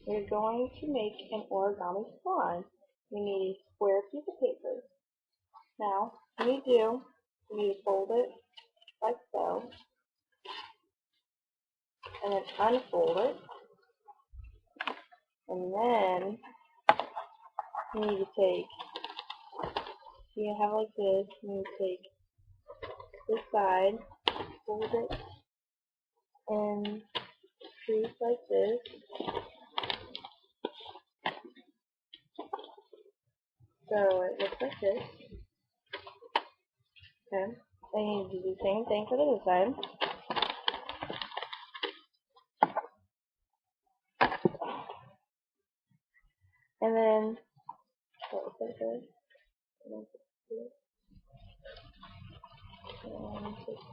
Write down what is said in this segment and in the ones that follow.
We're going to make an origami swan. We need a square piece of paper. Now, what you do, you need to fold it like so, and then unfold it, and then you need to take, you have like this, you need to take this side, fold it in crease like this, so it looks like this. Okay, and you need to do the same thing for the other side. And then, what was that good? And just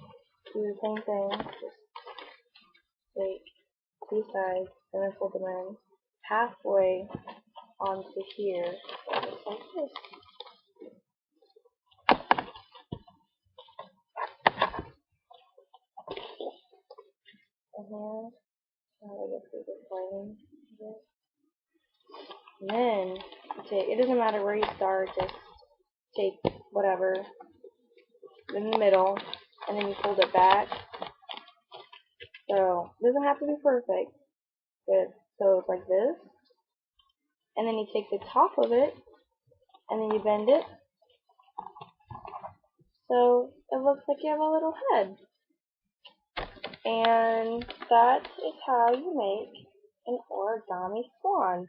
do the same thing, just take two sides and then fold them in halfway onto here, just like this. And here, I guess we're just lining this. And then, take, it doesn't matter where you start, just take whatever in the middle, and then you fold it back. So, it doesn't have to be perfect, but so it's like this. And then you take the top of it, and then you bend it. So, it looks like you have a little head. And that is how you make an origami swan.